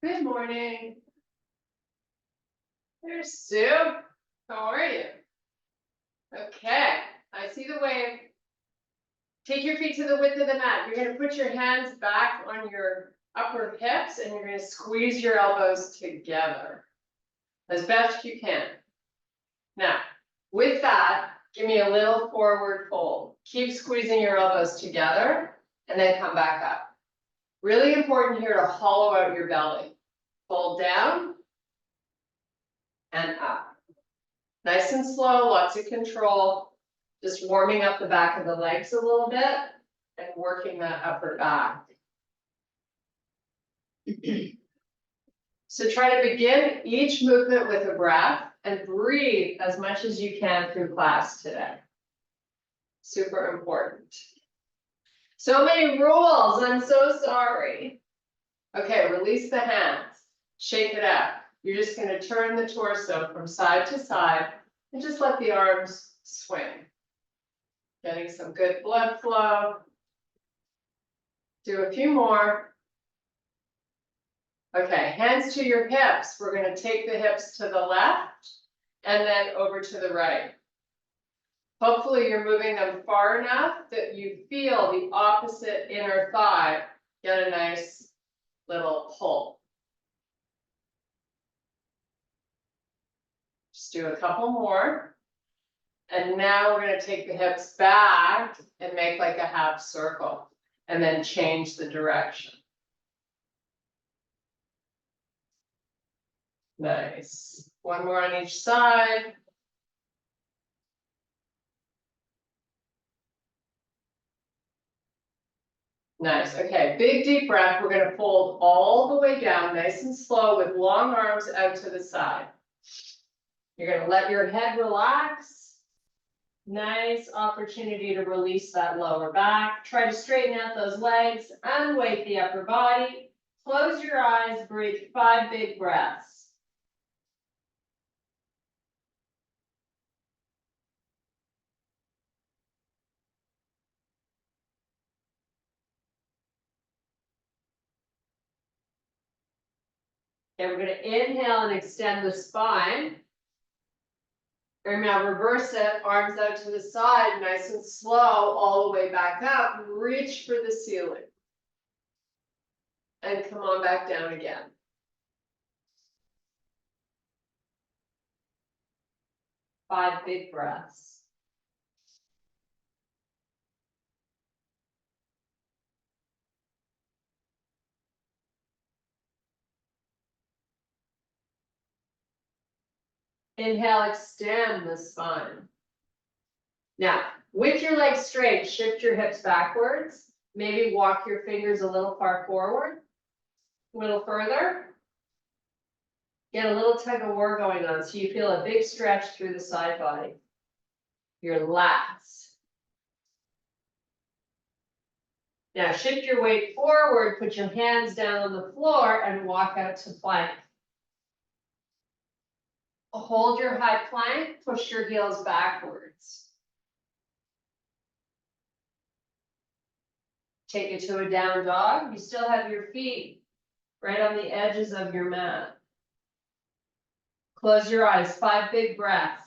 Good morning. There's Sue. How are you? Okay, I see the wave. Take your feet to the width of the mat. You're going to put your hands back on your upper hips and you're going to squeeze your elbows together as best you can. Now, with that, give me a little forward fold. Keep squeezing your elbows together and then come back up. Really important here to hollow out your belly. Fold down and up. Nice and slow, lots of control. Just warming up the back of the legs a little bit and working that upper back. So try to begin each movement with a breath and breathe as much as you can through class today. Super important. So many rules, I'm so sorry. Okay, release the hands, shake it out. You're just going to turn the torso from side to side and just let the arms swing. Getting some good blood flow. Do a few more. Okay, hands to your hips. We're going to take the hips to the left and then over to the right. Hopefully you're moving them far enough that you feel the opposite inner thigh get a nice little pull. Just do a couple more. And now we're going to take the hips back and make like a half circle and then change the direction. Nice. One more on each side. Nice. Okay, big deep breath. We're going to fold all the way down nice and slow with long arms out to the side. You're going to let your head relax. Nice opportunity to release that lower back. Try to straighten out those legs, unweight the upper body. Close your eyes, breathe 5 big breaths. Okay, we're going to inhale and extend the spine. And now reverse it, arms out to the side, nice and slow, all the way back up. Reach for the ceiling. And come on back down again. 5 big breaths. Inhale, extend the spine. Now, with your legs straight, shift your hips backwards. Maybe walk your fingers a little far forward. A little further. Get a little tug of war going on so you feel a big stretch through the side body. Your lats. Now shift your weight forward, put your hands down on the floor and walk out to plank. Hold your high plank, push your heels backwards. Take it to a down dog. You still have your feet right on the edges of your mat. Close your eyes, 5 big breaths.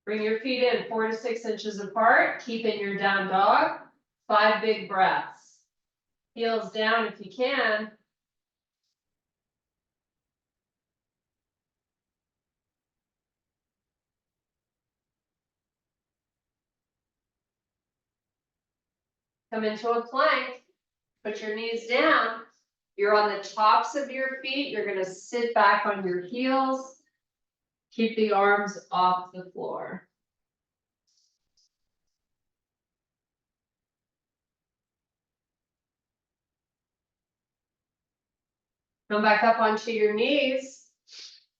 Bring your feet in 4 to 6 inches apart. Keep in your down dog. 5 big breaths. Heels down if you can. Come into a plank. Put your knees down. You're on the tops of your feet. You're going to sit back on your heels. Keep the arms off the floor. Come back up onto your knees.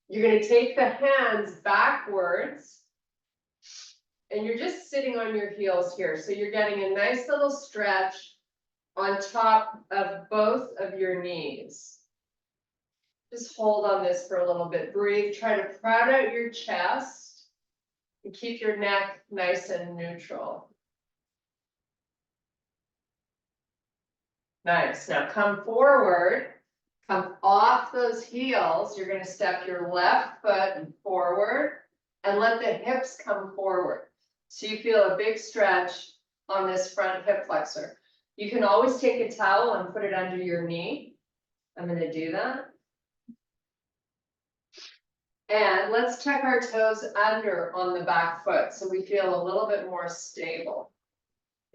You're going to take the hands backwards. And you're just sitting on your heels here. So you're getting a nice little stretch on top of both of your knees. Just hold on this for a little bit. Breathe. Try to proud out your chest and keep your neck nice and neutral. Nice. Now come forward. Come off those heels. You're going to step your left foot forward and let the hips come forward. So you feel a big stretch on this front hip flexor. You can always take a towel and put it under your knee. I'm going to do that. And let's tuck our toes under on the back foot so we feel a little bit more stable.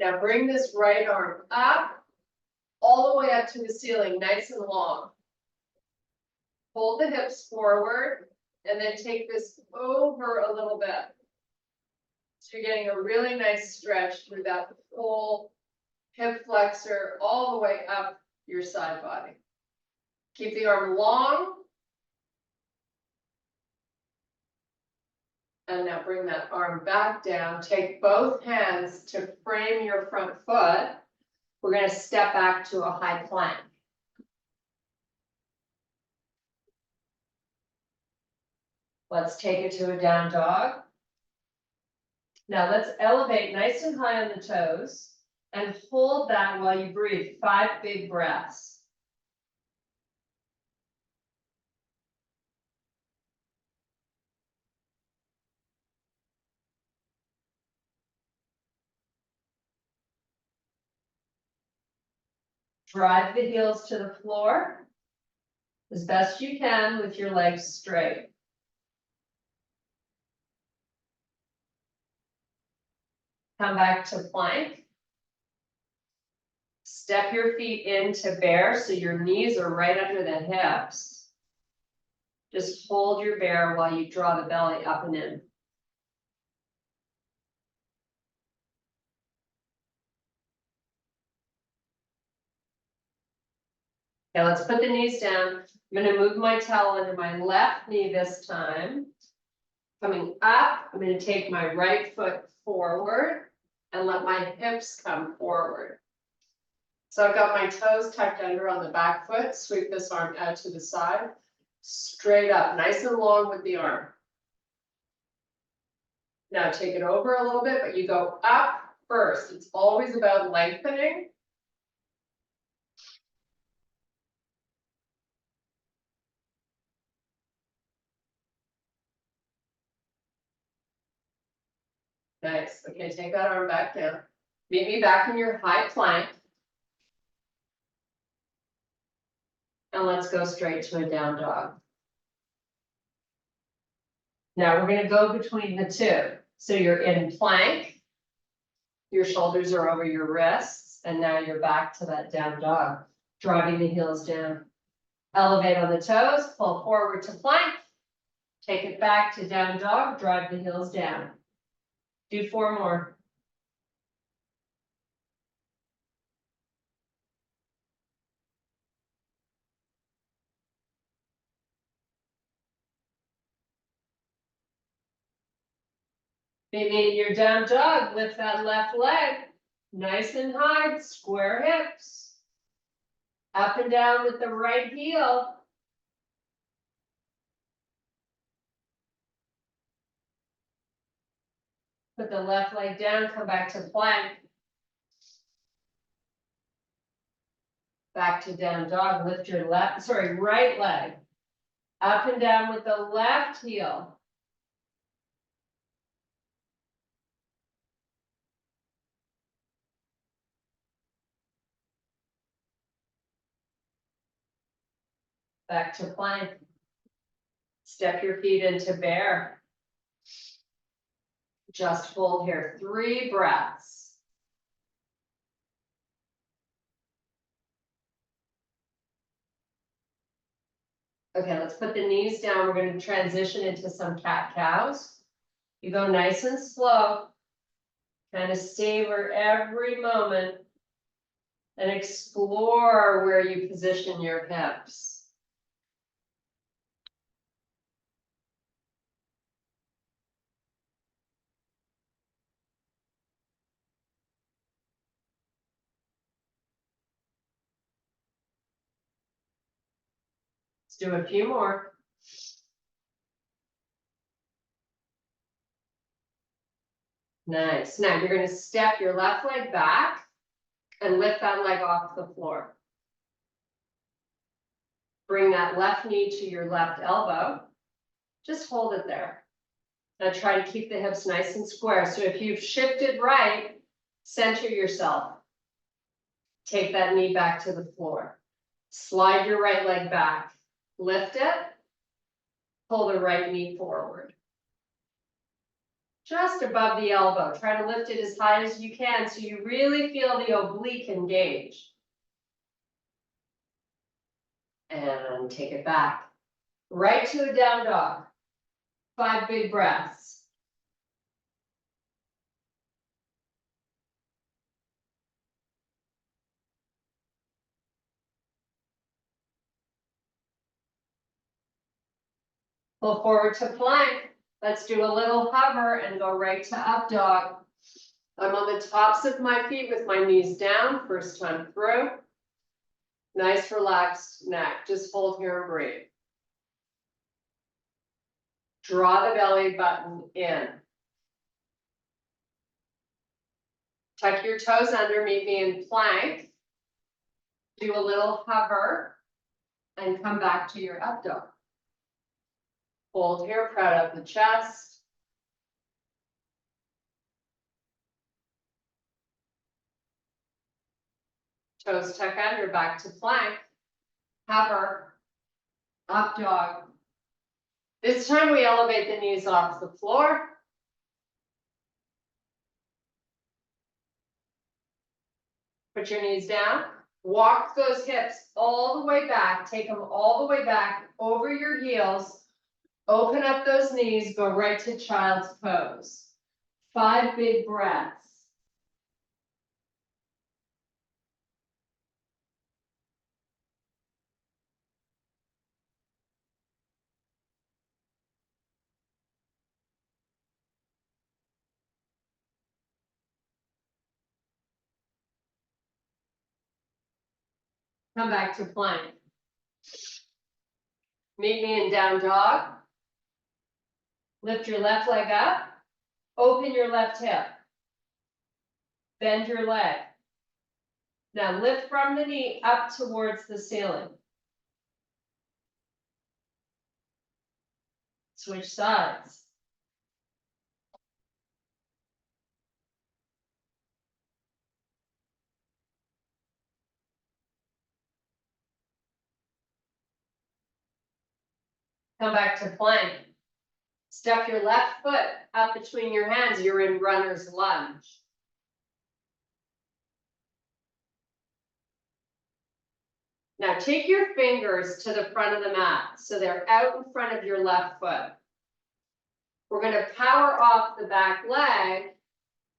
Now bring this right arm up, all the way up to the ceiling, nice and long. Hold the hips forward and then take this over a little bit. So you're getting a really nice stretch through that whole hip flexor all the way up your side body. Keep the arm long. And now bring that arm back down. Take both hands to frame your front foot. We're going to step back to a high plank. Let's take it to a down dog. Now let's elevate nice and high on the toes and hold that while you breathe. 5 big breaths. Drive the heels to the floor as best you can with your legs straight. Come back to plank. Step your feet into bear so your knees are right under the hips. Just hold your bear while you draw the belly up and in. Okay, let's put the knees down. I'm going to move my towel under my left knee this time. Coming up, I'm going to take my right foot forward and let my hips come forward. So I've got my toes tucked under on the back foot. Sweep this arm out to the side. Straight up, nice and long with the arm. Now take it over a little bit, but you go up first. It's always about lengthening. Nice. Okay, take that arm back down. Meet me back in your high plank. And let's go straight to a down dog. Now we're going to go between the two. So you're in plank. Your shoulders are over your wrists. And now you're back to that down dog. Driving the heels down. Elevate on the toes. Pull forward to plank. Take it back to down dog. Drive the heels down. Do 4 more. Maybe in your down dog, lift that left leg. Nice and high, square hips. Up and down with the right heel. Put the left leg down, come back to plank. Back to down dog, lift your right leg. Up and down with the left heel. Back to plank. Step your feet into bear. Just hold here, 3 breaths. Okay, let's put the knees down. We're going to transition into some cat-cows. You go nice and slow. Kind of savor every moment and explore where you position your hips. do a few more. Nice. Now you're going to step your left leg back and lift that leg off the floor. Bring that left knee to your left elbow. Just hold it there. Now try to keep the hips nice and square. So if you've shifted right, center yourself. Take that knee back to the floor. Slide your right leg back. Lift it. Pull the right knee forward. Just above the elbow. Try to lift it as high as you can so you really feel the oblique engage. And take it back. Right to a down dog. 5 big breaths. Pull forward to plank. Let's do a little hover and go right to up dog. I'm on the tops of my feet with my knees down, first time through. Nice relaxed neck, just hold here and breathe. Draw the belly button in. Tuck your toes under, meet me in plank. Do a little hover and come back to your up dog. Hold here, proud of the chest. Toes tuck under, back to plank. Hover, up dog. This time we elevate the knees off the floor. Put your knees down. Walk those hips all the way back. Take them all the way back over your heels. Open up those knees. Go right to child's pose. 5 big breaths. Come back to plank. Meet me in down dog. Lift your left leg up. Open your left hip. Bend your leg. Now lift from the knee up towards the ceiling. Switch sides. Come back to plank. Step your left foot up between your hands. You're in runner's lunge. Now take your fingers to the front of the mat so they're out in front of your left foot. We're going to power off the back leg,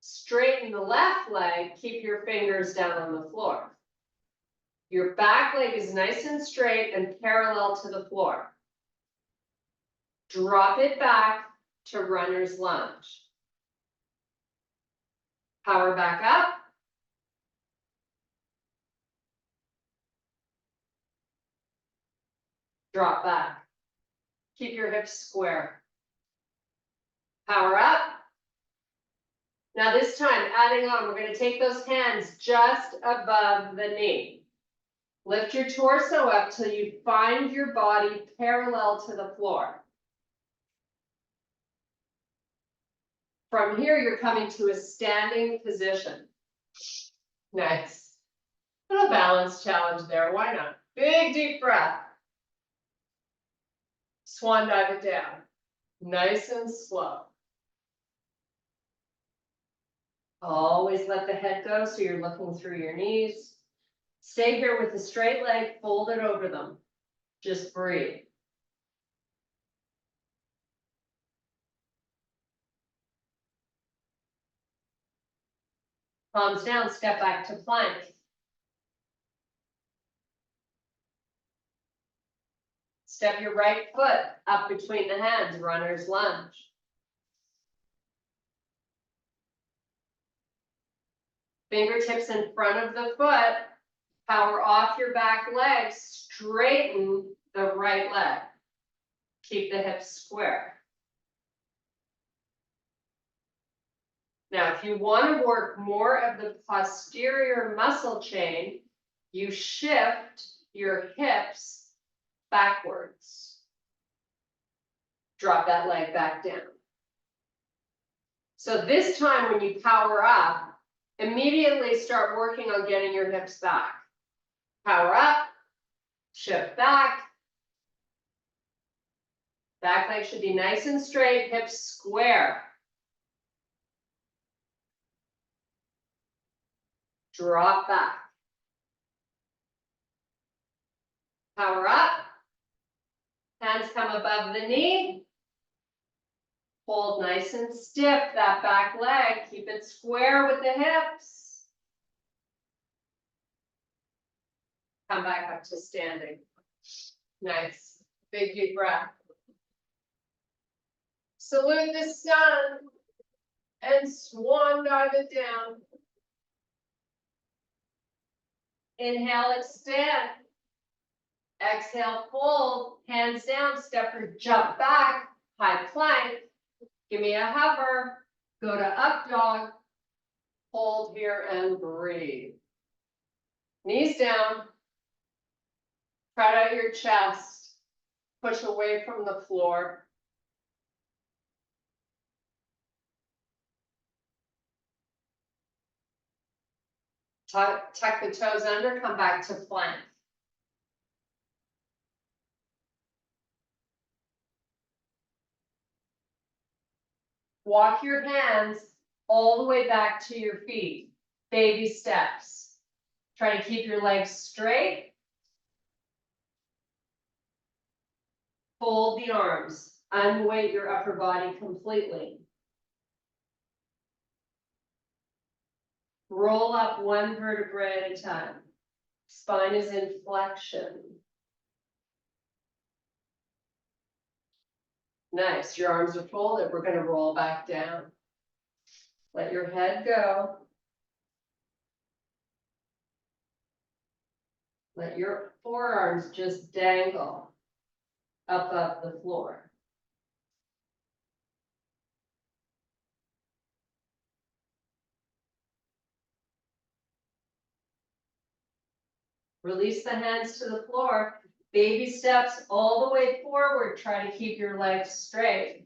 straighten the left leg, keep your fingers down on the floor. Your back leg is nice and straight and parallel to the floor. Drop it back to runner's lunge. Power back up. Drop back. Keep your hips square. Power up. Now this time, adding on, we're going to take those hands just above the knee. Lift your torso up till you find your body parallel to the floor. From here, you're coming to a standing position. Nice. Little balance challenge there, why not? Big deep breath. Swan dive it down. Nice and slow. Always let the head go so you're looking through your knees. Stay here with the straight leg folded over them. Just breathe. Palms down, step back to plank. Step your right foot up between the hands, runner's lunge. Fingertips in front of the foot. Power off your back leg, straighten the right leg. Keep the hips square. Now, if you want to work more of the posterior muscle chain, you shift your hips backwards. Drop that leg back down. So this time when you power up, immediately start working on getting your hips back. Power up, shift back. Back leg should be nice and straight, hips square. Drop back. Power up. Hands come above the knee. Hold nice and stiff that back leg. Keep it square with the hips. Come back up to standing. Nice. Big deep breath. Salute the sun and swan dive it down. Inhale, extend. Exhale, fold. Hands down, step or jump back. High plank. Give me a hover. Go to up dog. Hold here and breathe. Knees down. Spread out your chest. Push away from the floor. Tuck the toes under, come back to plank. Walk your hands all the way back to your feet. Baby steps. Try to keep your legs straight. Fold the arms. Unweight your upper body completely. Roll up one vertebrae at a time. Spine is in flexion. Nice, your arms are folded. We're going to roll back down. Let your head go. Let your forearms just dangle above the floor. Release the hands to the floor. Baby steps all the way forward. Try to keep your legs straight.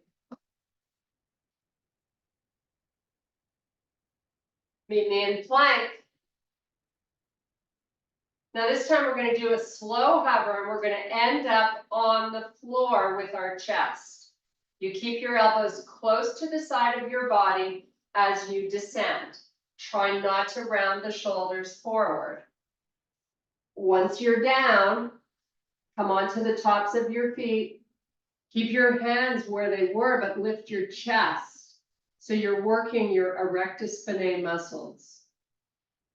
Meet me in plank. Now this time we're going to do a slow hover and we're going to end up on the floor with our chest. You keep your elbows close to the side of your body as you descend. Try not to round the shoulders forward. Once you're down, come onto the tops of your feet. Keep your hands where they were, but lift your chest. So you're working your erectus spinae muscles.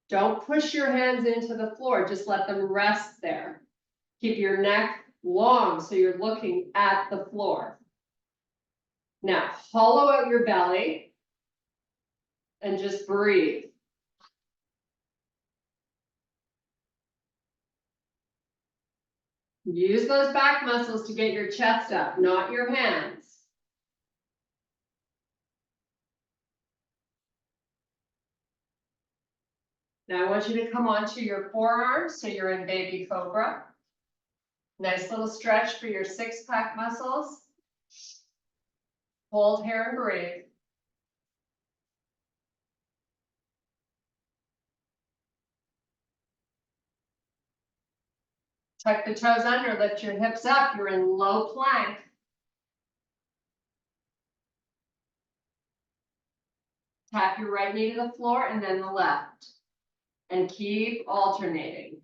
Don't push your hands into the floor, just let them rest there. Keep your neck long so you're looking at the floor. Now, hollow out your belly and just breathe. Use those back muscles to get your chest up, not your hands. Now I want you to come onto your forearms so you're in baby cobra. Nice little stretch for your six-pack muscles. Hold here and breathe. Tuck the toes under, lift your hips up. You're in low plank. Tap your right knee to the floor and then the left. And keep alternating.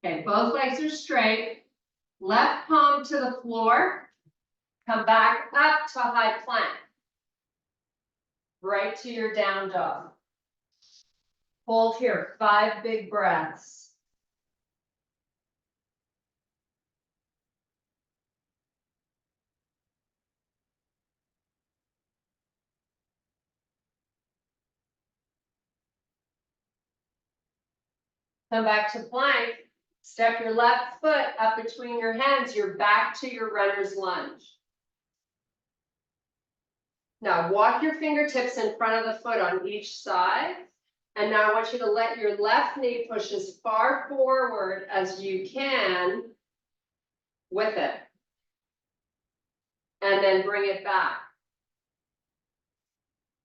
Okay, both legs are straight. Left palm to the floor. Come back up to high plank. Right to your down dog. Hold here, 5 big breaths. Come back to plank. Step your left foot up between your hands. You're back to your runner's lunge. Now walk your fingertips in front of the foot on each side. And now I want you to let your left knee push as far forward as you can with it. And then bring it back.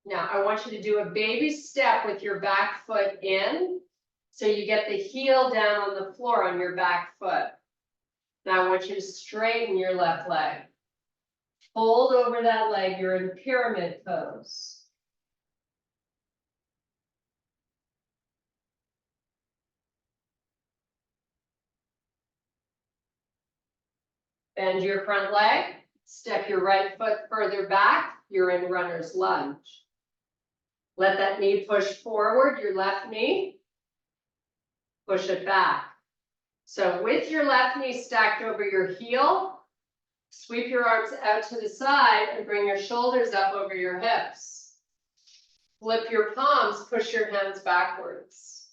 Now I want you to do a baby step with your back foot in. So you get the heel down on the floor on your back foot. Now I want you to straighten your left leg. Fold over that leg, you're in pyramid pose. Bend your front leg, step your right foot further back, you're in runner's lunge. Let that knee push forward, your left knee. Push it back. So with your left knee stacked over your heel, sweep your arms out to the side and bring your shoulders up over your hips. Flip your palms, push your hands backwards.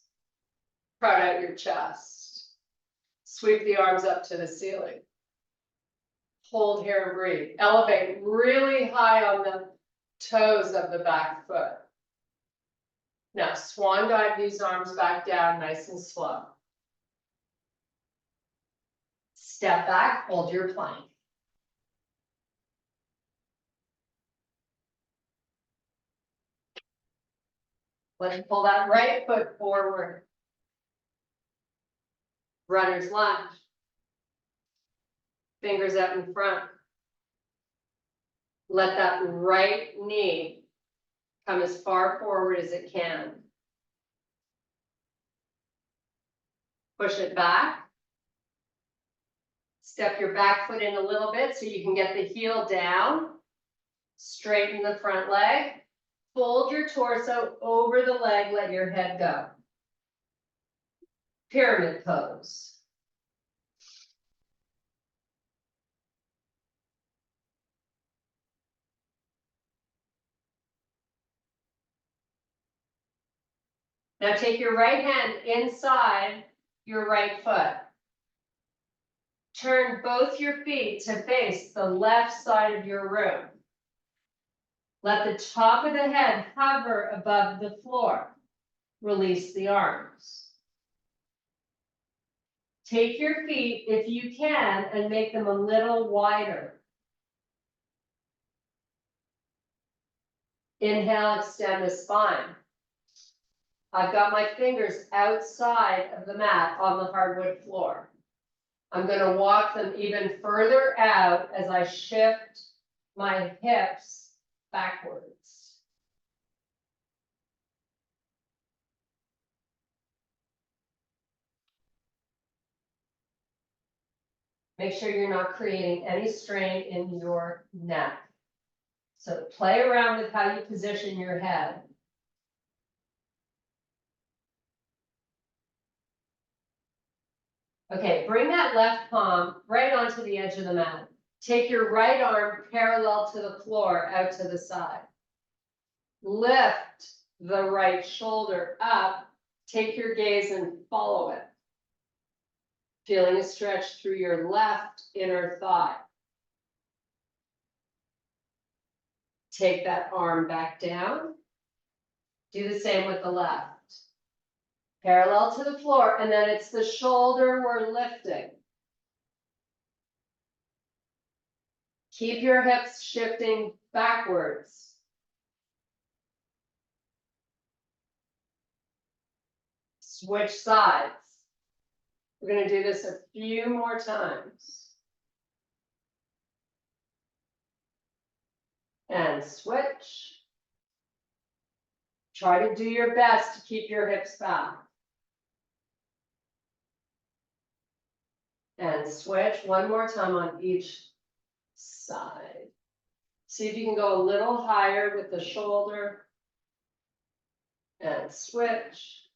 Crowd out your chest. Sweep the arms up to the ceiling. Hold here and breathe. Elevate really high on the toes of the back foot. Now swan dive these arms back down nice and slow. Step back, hold your plank. Let's pull that right foot forward. Runner's lunge. Fingers out in front. Let that right knee come as far forward as it can. Push it back. Step your back foot in a little bit so you can get the heel down. Straighten the front leg. Fold your torso over the leg, let your head go. Pyramid pose. Now take your right hand inside your right foot. Turn both your feet to face the left side of your room. Let the top of the head hover above the floor. Release the arms. Take your feet, if you can, and make them a little wider. Inhale, extend the spine. I've got my fingers outside of the mat on the hardwood floor. I'm going to walk them even further out as I shift my hips backwards. Make sure you're not creating any strain in your neck. So play around with how you position your head. Okay, bring that left palm right onto the edge of the mat. Take your right arm parallel to the floor out to the side. Lift the right shoulder up. Take your gaze and follow it. Feeling a stretch through your left inner thigh. Take that arm back down. Do the same with the left. Parallel to the floor, and then it's the shoulder we're lifting. Keep your hips shifting backwards. Switch sides. We're going to do this a few more times. And switch. Try to do your best to keep your hips back. And switch one more time on each side. See if you can go a little higher with the shoulder. And switch.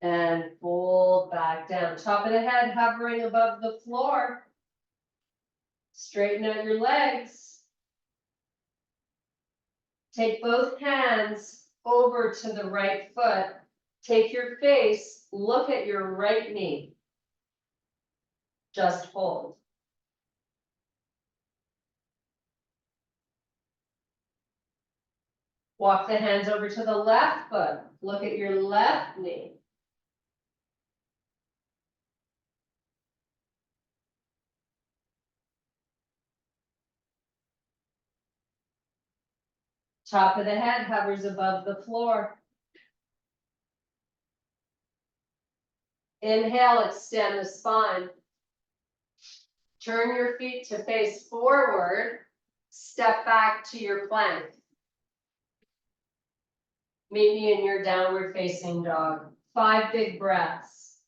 And fold back down. Top of the head hovering above the floor. Straighten out your legs. Take both hands over to the right foot. Take your face, look at your right knee. Just hold. Walk the hands over to the left foot. Look at your left knee. Top of the head hovers above the floor. Inhale, extend the spine. Turn your feet to face forward. Step back to your plank. Meet me in your downward facing dog. 5 big breaths.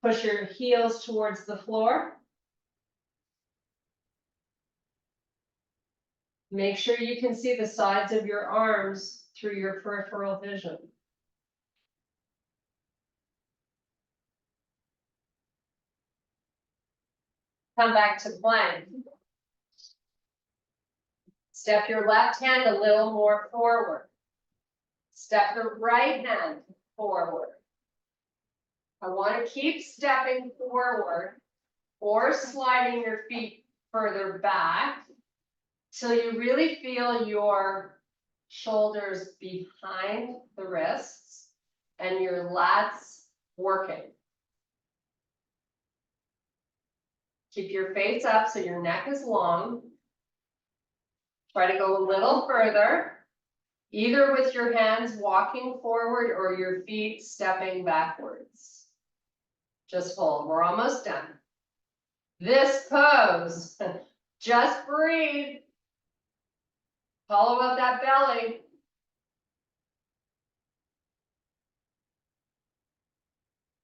Push your heels towards the floor. Make sure you can see the sides of your arms through your peripheral vision. Come back to plank. Step your left hand a little more forward. Step the right hand forward. I want to keep stepping forward or sliding your feet further back till you really feel your shoulders behind the wrists and your lats working. Keep your face up so your neck is long. Try to go a little further, either with your hands walking forward or your feet stepping backwards. Just hold, we're almost done. This pose, just breathe. Follow up that belly.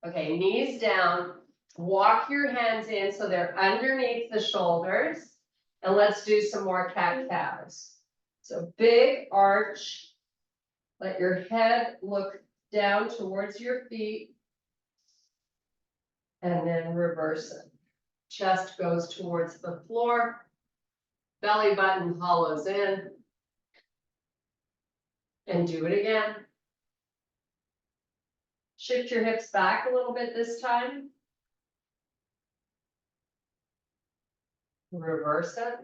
Okay, knees down. Walk your hands in so they're underneath the shoulders. And let's do some more cat-cows. So big arch. Let your head look down towards your feet. And then reverse it. Chest goes towards the floor. Belly button hollows in. And do it again. Shift your hips back a little bit this time. Reverse it.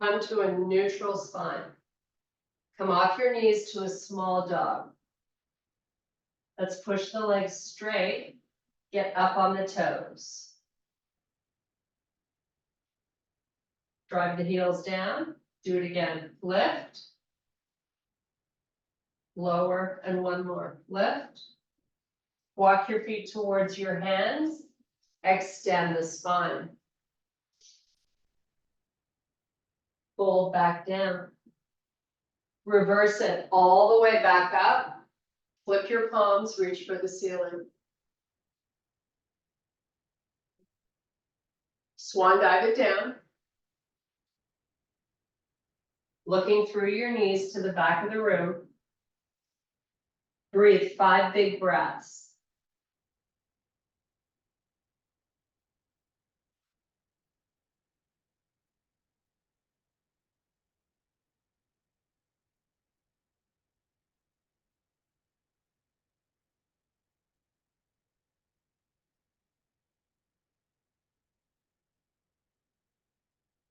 Come to a neutral spine. Come off your knees to a small dog. Let's push the legs straight. Get up on the toes. Drive the heels down. Do it again. Lift. Lower and one more. Lift. Walk your feet towards your hands. Extend the spine. Fold back down. Reverse it all the way back up. Flip your palms, reach for the ceiling. Swan dive it down. Looking through your knees to the back of the room. Breathe 5 big breaths.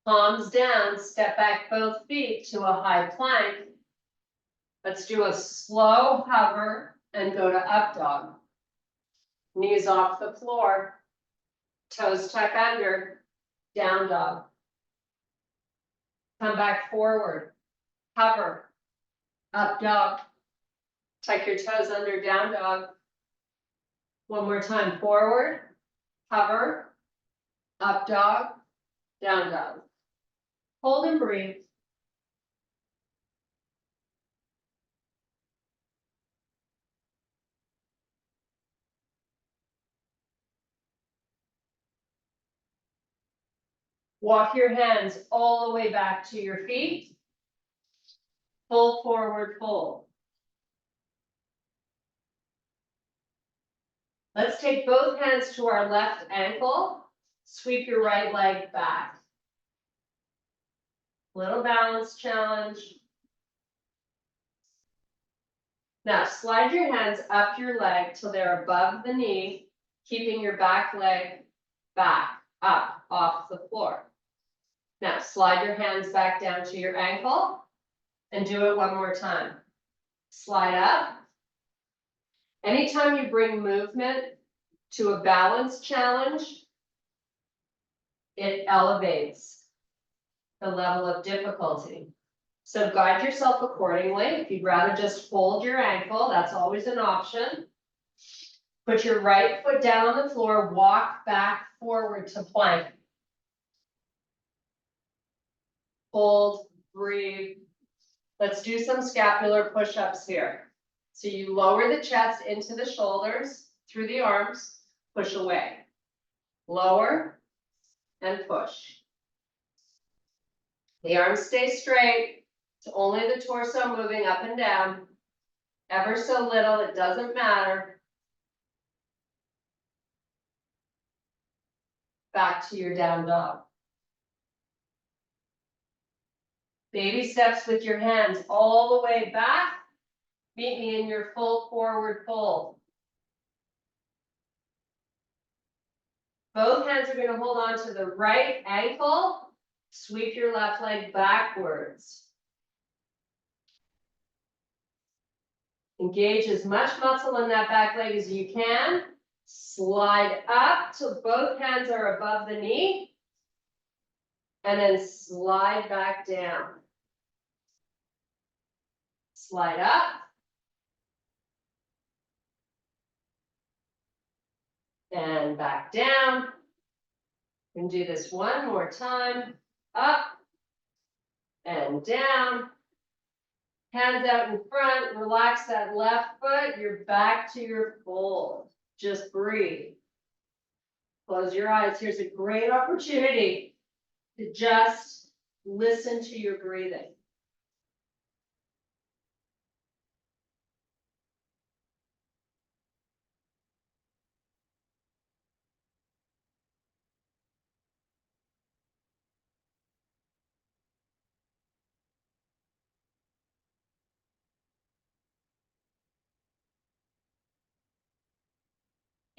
Palms down, step back both feet to a high plank. Let's do a slow hover and go to up dog. Knees off the floor, toes tuck under, down dog. Come back forward, hover, up dog. Tuck your toes under, down dog. One more time, forward, hover, up dog, down dog. Hold and breathe. Walk your hands all the way back to your feet. Pull forward, fold. Let's take both hands to our left ankle. Sweep your right leg back. Little balance challenge. Now slide your hands up your leg till they're above the knee, keeping your back leg back, up, off the floor. Now slide your hands back down to your ankle and do it one more time. Slide up. Anytime you bring movement to a balance challenge, it elevates the level of difficulty. So guide yourself accordingly. If you'd rather just hold your ankle, that's always an option. Put your right foot down on the floor, walk back forward to plank. Hold, breathe. Let's do some scapular push-ups here. So you lower the chest into the shoulders, through the arms, push away. Lower and push. The arms stay straight. It's only the torso moving up and down. Ever so little, it doesn't matter. Back to your down dog. Baby steps with your hands all the way back. Meet me in your full forward fold. Both hands are going to hold on to the right ankle. Sweep your left leg backwards. Engage as much muscle in that back leg as you can. Slide up till both hands are above the knee. And then slide back down. Slide up. And back down. And do this one more time. Up and down. Hands out in front. Relax that left foot. You're back to your fold. Just breathe. Close your eyes. Here's a great opportunity to just listen to your breathing.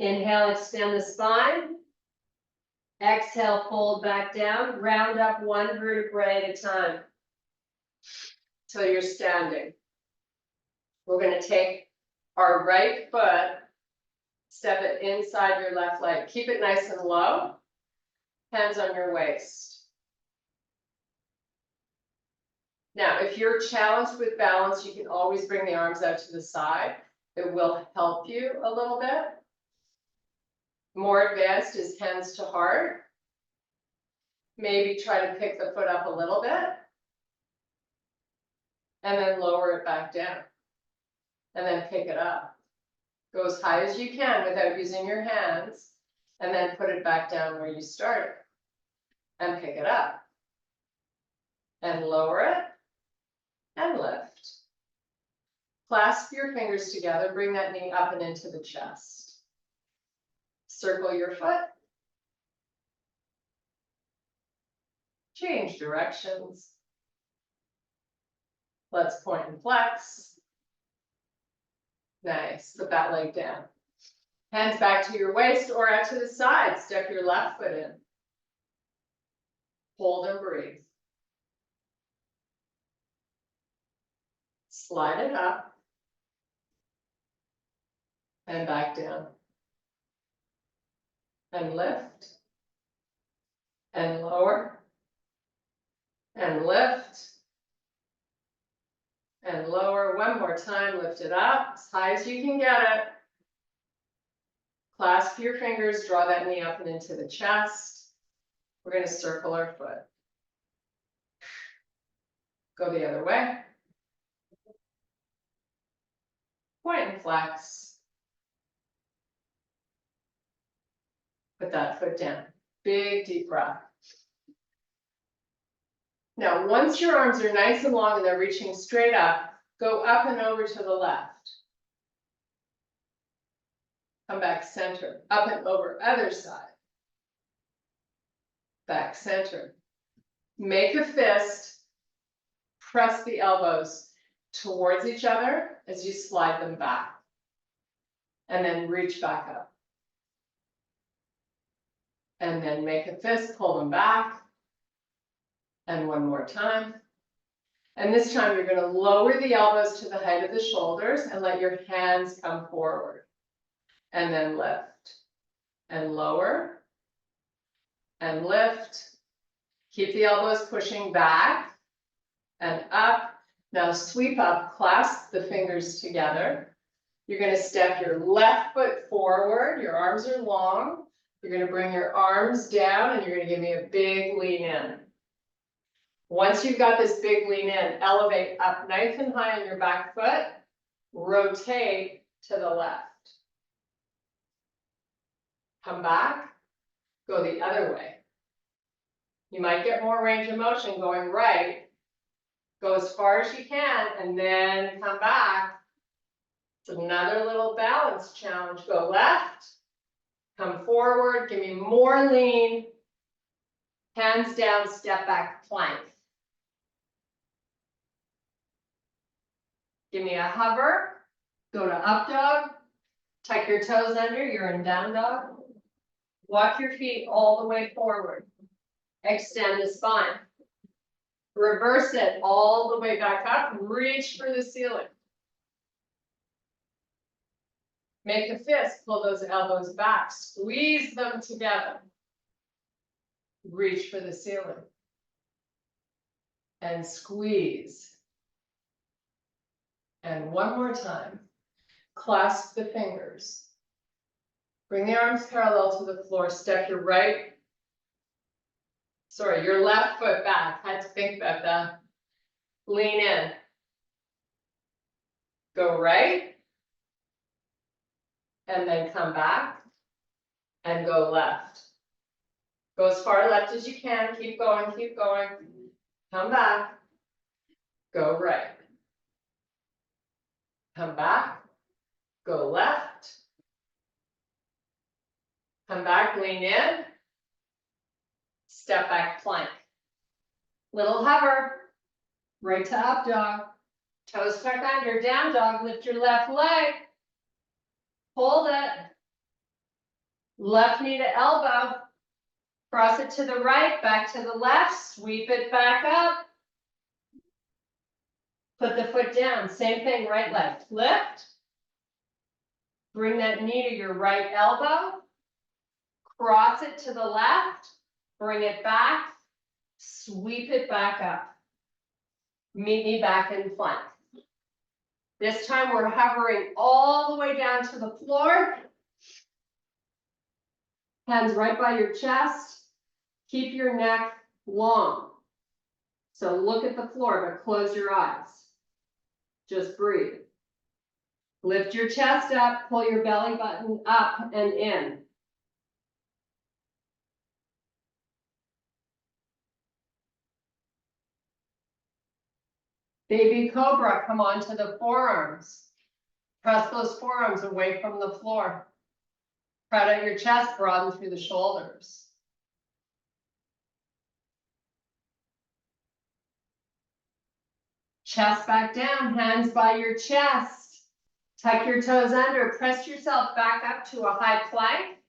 Inhale, extend the spine. Exhale, fold back down. Round up one vertebrae at a time till you're standing. We're going to take our right foot, step it inside your left leg. Keep it nice and low. Hands on your waist. Now, if you're challenged with balance, you can always bring the arms out to the side. It will help you a little bit. More advanced is hands to heart. Maybe try to pick the foot up a little bit. And then lower it back down. And then pick it up. Go as high as you can without using your hands. And then put it back down where you started. And pick it up. And lower it. And lift. Clasp your fingers together. Bring that knee up and into the chest. Circle your foot. Change directions. Let's point and flex. Nice. Put that leg down. Hands back to your waist or out to the side. Step your left foot in. Hold and breathe. Slide it up. And back down. And lift. And lower. And lift. And lower. One more time. Lift it up as high as you can get it. Clasp your fingers. Draw that knee up and into the chest. We're going to circle our foot. Go the other way. Point and flex. Put that foot down. Big deep breath. Now, once your arms are nice and long and they're reaching straight up, go up and over to the left. Come back center, up and over, other side. Back center. Make a fist press the elbows towards each other as you slide them back. And then reach back up. And then make a fist, pull them back. And one more time. And this time you're going to lower the elbows to the height of the shoulders and let your hands come forward. And then lift. And lower. And lift. Keep the elbows pushing back. And up. Now sweep up, clasp the fingers together. You're going to step your left foot forward. Your arms are long. You're going to bring your arms down and you're going to give me a big lean in. Once you've got this big lean in, elevate up nice and high on your back foot. Rotate to the left. Come back. Go the other way. You might get more range of motion going right. Go as far as you can and then come back. It's another little balance challenge. Go left, come forward, give me more lean. Hands down, step back, plank. Give me a hover, go to up dog, tuck your toes under, you're in down dog. Walk your feet all the way forward. Extend the spine. Reverse it all the way back up, reach for the ceiling. Make a fist, pull those elbows back, squeeze them together. Reach for the ceiling. And squeeze. And one more time. Clasp the fingers. Bring the arms parallel to the floor. Step your your left foot back. Had to think about that. Lean in. Go right. And then come back and go left. Go as far left as you can. Keep going, keep going. Come back. Go right. Come back. Go left. Come back, lean in. Step back, plank. Little hover. Right to up dog. Toes tuck under, down dog. Lift your left leg. Hold it. Left knee to elbow. Cross it to the right, back to the left. Sweep it back up. Put the foot down. Same thing, right leg. Lift. Bring that knee to your right elbow. Cross it to the left. Bring it back. Sweep it back up. Meet me back in plank. This time we're hovering all the way down to the floor. Hands right by your chest. Keep your neck long. So look at the floor, but close your eyes. Just breathe. Lift your chest up, pull your belly button up and in. Baby cobra, come onto the forearms. Press those forearms away from the floor. Spread out your chest, broaden through the shoulders. Chest back down, hands by your chest. Tuck your toes under, press yourself back up to a high plank.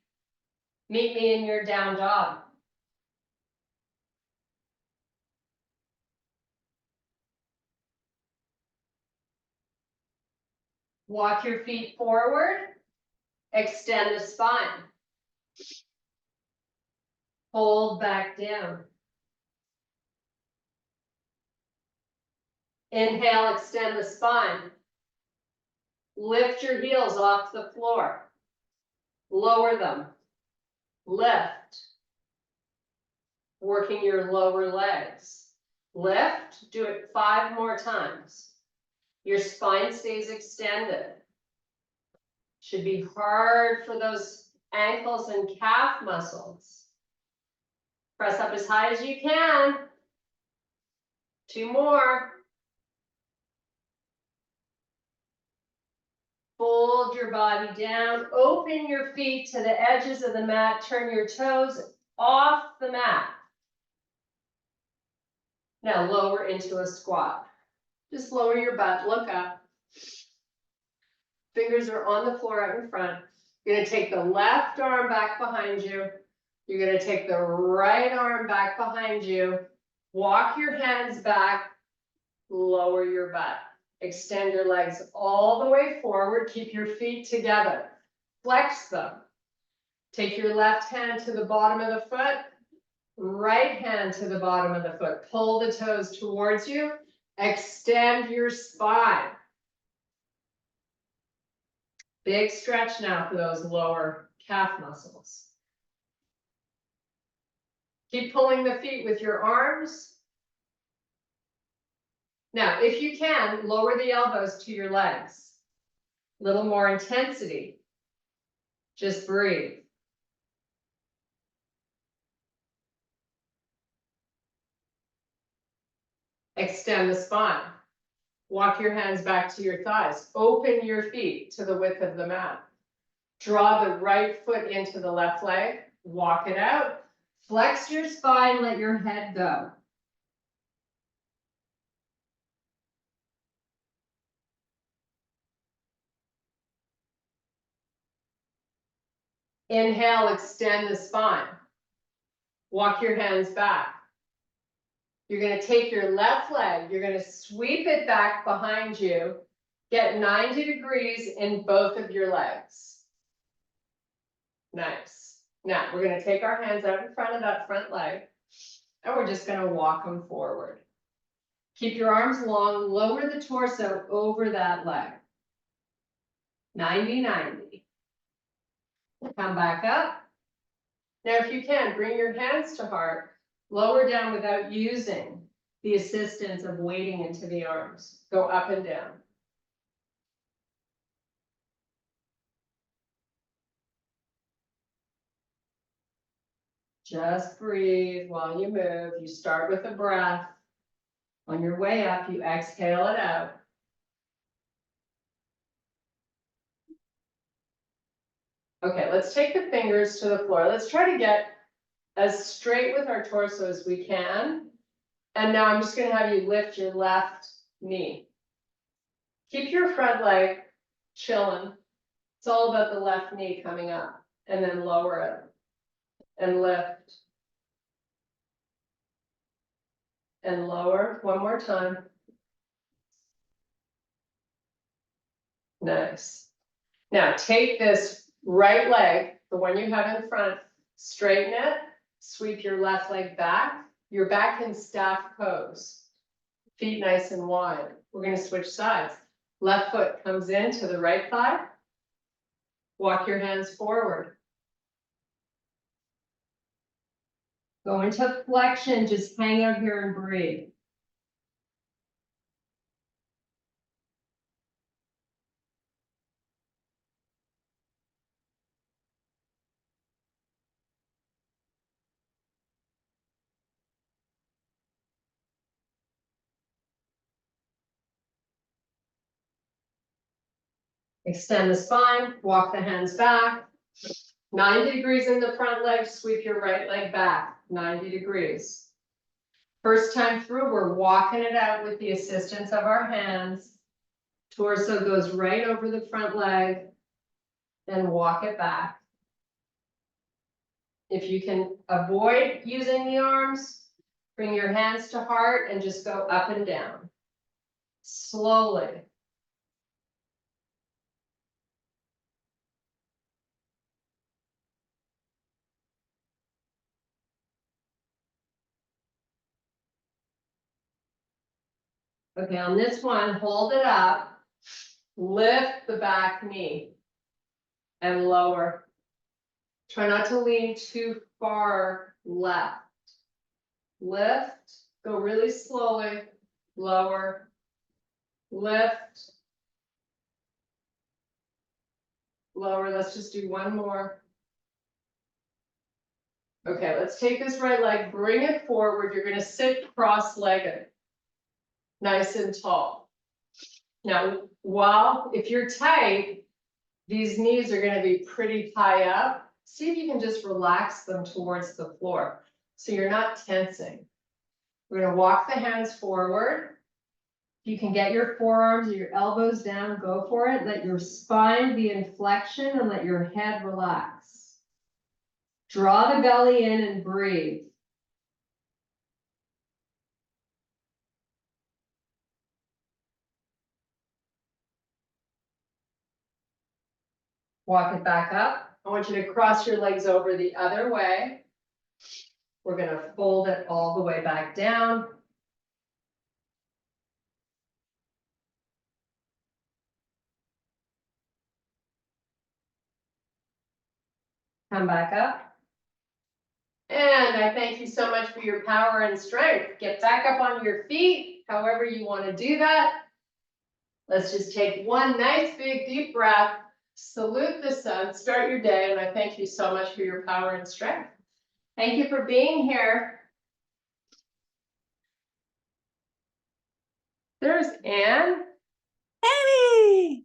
Meet me in your down dog. Walk your feet forward. Extend the spine. Hold back down. Inhale, extend the spine. Lift your heels off the floor. Lower them. Lift. Working your lower legs. Lift. Do it 5 more times. Your spine stays extended. Should be hard for those ankles and calf muscles. Press up as high as you can. 2 more. Fold your body down. Open your feet to the edges of the mat. Turn your toes off the mat. Now lower into a squat. Just lower your butt, look up. Fingers are on the floor out in front. You're gonna take the left arm back behind you. You're gonna take the right arm back behind you. Walk your hands back, lower your butt. Extend your legs all the way forward. Keep your feet together. Flex them. Take your left hand to the bottom of the foot. Right hand to the bottom of the foot. Pull the toes towards you. Extend your spine. Big stretch now for those lower calf muscles. Keep pulling the feet with your arms. Now, if you can, lower the elbows to your legs. A little more intensity. Just breathe. Extend the spine. Walk your hands back to your thighs. Open your feet to the width of the mat. Draw the right foot into the left leg. Walk it out. Flex your spine, let your head go. Inhale, extend the spine. Walk your hands back. You're going to take your left leg, you're going to sweep it back behind you. Get 90 degrees in both of your legs. Nice. Now, we're going to take our hands out in front of that front leg, and we're just going to walk them forward. Keep your arms long, lower the torso over that leg. 90-90. Come back up. Now, if you can, bring your hands to heart. Lower down without using the assistance of weighting into the arms. Go up and down. Just breathe while you move. You start with a breath. On your way up, you exhale it out. Okay, let's take the fingers to the floor. Let's try to get as straight with our torso as we can. And now I'm just going to have you lift your left knee. Keep your front leg chilling. It's all about the left knee coming up, and then lower it and lift and lower. One more time. Nice. Now take this right leg, the one you have in front, straighten it, sweep your left leg back. You're back in staff pose. Feet nice and wide. We're going to switch sides. Left foot comes into the right thigh. Walk your hands forward. Go into flexion, just hang out here and breathe. Extend the spine, walk the hands back. 90 degrees in the front leg, sweep your right leg back, 90 degrees. First time through, we're walking it out with the assistance of our hands. Torso goes right over the front leg, then walk it back. If you can avoid using the arms, bring your hands to heart and just go up and down. Slowly. Okay, on this one, hold it up, lift the back knee, and lower. Try not to lean too far left. Lift, go really slowly, lower, lift, lower. Let's just do one more. Okay, let's take this right leg, bring it forward. You're going to sit cross-legged, nice and tall. Now, if you're tight, these knees are going to be pretty high up. See if you can just relax them towards the floor, so you're not tensing. We're going to walk the hands forward. If you can get your forearms or your elbows down, go for it. Let your spine be in flexion and let your head relax. Draw the belly in and breathe. Walk it back up. I want you to cross your legs over the other way. We're going to fold it all the way back down. Come back up. And I thank you so much for your power and strength. Get back up on your feet, however you want to do that. Let's just take one nice big deep breath. Salute the sun, start your day, and I thank you so much for your power and strength. Thank you for being here. There's Anne. Hey!